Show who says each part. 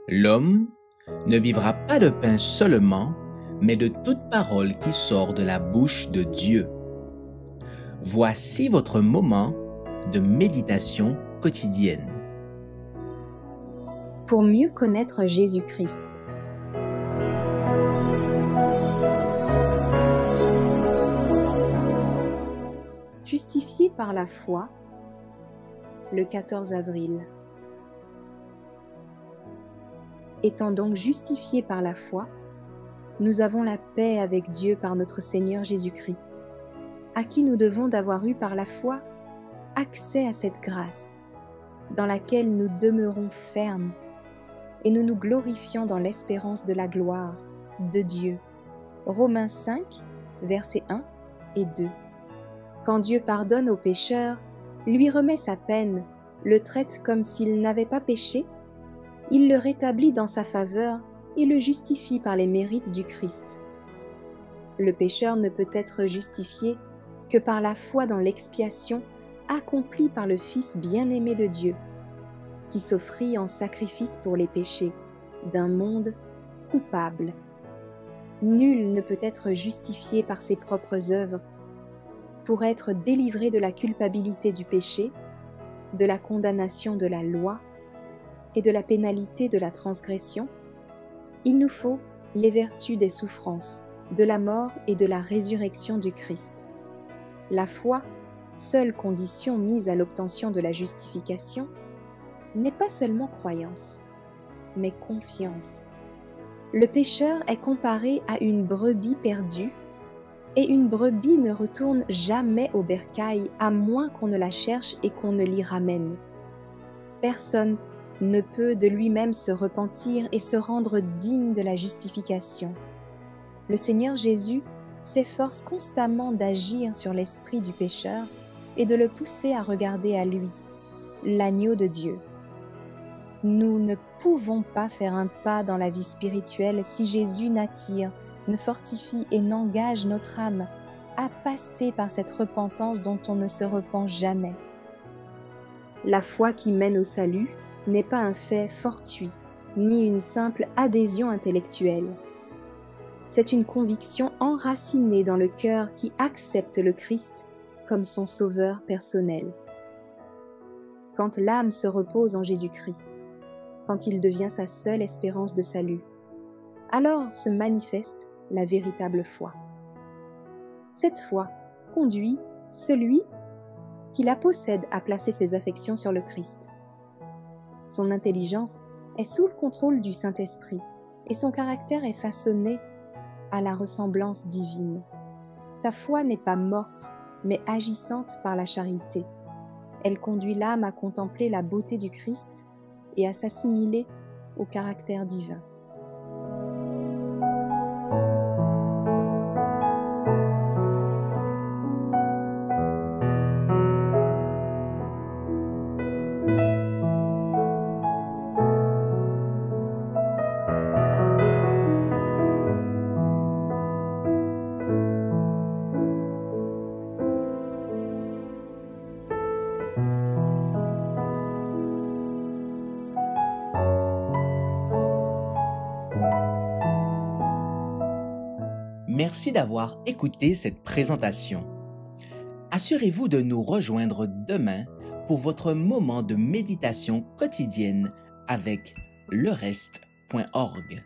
Speaker 1: L'homme ne vivra pas de pain seulement, mais de toute parole qui sort de la bouche de Dieu. Voici votre moment de méditation quotidienne.
Speaker 2: Pour mieux connaître Jésus-Christ. Justifié par la foi, le 14 avril. Étant donc justifiés par la foi, nous avons la paix avec Dieu par notre Seigneur Jésus-Christ, à qui nous devons d'avoir eu par la foi accès à cette grâce, dans laquelle nous demeurons fermes et nous nous glorifions dans l'espérance de la gloire de Dieu. Romains 5, versets 1 et 2. Quand Dieu pardonne au pécheur, lui remet sa peine, le traite comme s'il n'avait pas péché, il le rétablit dans sa faveur et le justifie par les mérites du Christ. Le pécheur ne peut être justifié que par la foi dans l'expiation accomplie par le Fils bien-aimé de Dieu, qui s'offrit en sacrifice pour les péchés d'un monde coupable. Nul ne peut être justifié par ses propres œuvres. Pour être délivré de la culpabilité du péché, de la condamnation de la loi et de la pénalité de la transgression, il nous faut les vertus des souffrances, de la mort et de la résurrection du Christ. La foi, seule condition mise à l'obtention de la justification, n'est pas seulement croyance, mais confiance. Le pécheur est comparé à une brebis perdue, et une brebis ne retourne jamais au bercail à moins qu'on ne la cherche et qu'on ne l'y ramène. Personne ne peut de lui-même se repentir et se rendre digne de la justification. Le Seigneur Jésus s'efforce constamment d'agir sur l'esprit du pécheur et de le pousser à regarder à lui, l'agneau de Dieu. Nous ne pouvons pas faire un pas dans la vie spirituelle si Jésus n'attire, ne fortifie et n'engage notre âme à passer par cette repentance dont on ne se repent jamais. La foi qui mène au salut n'est pas un fait fortuit, ni une simple adhésion intellectuelle. C'est une conviction enracinée dans le cœur qui accepte le Christ comme son sauveur personnel. Quand l'âme se repose en Jésus-Christ, quand il devient sa seule espérance de salut, alors se manifeste la véritable foi. Cette foi conduit celui qui la possède à placer ses affections sur le Christ. Son intelligence est sous le contrôle du Saint-Esprit et son caractère est façonné à la ressemblance divine. Sa foi n'est pas morte, mais agissante par la charité. Elle conduit l'âme à contempler la beauté du Christ et à s'assimiler au caractère divin.
Speaker 1: Merci d'avoir écouté cette présentation. Assurez-vous de nous rejoindre demain pour votre moment de méditation quotidienne avec lereste.org.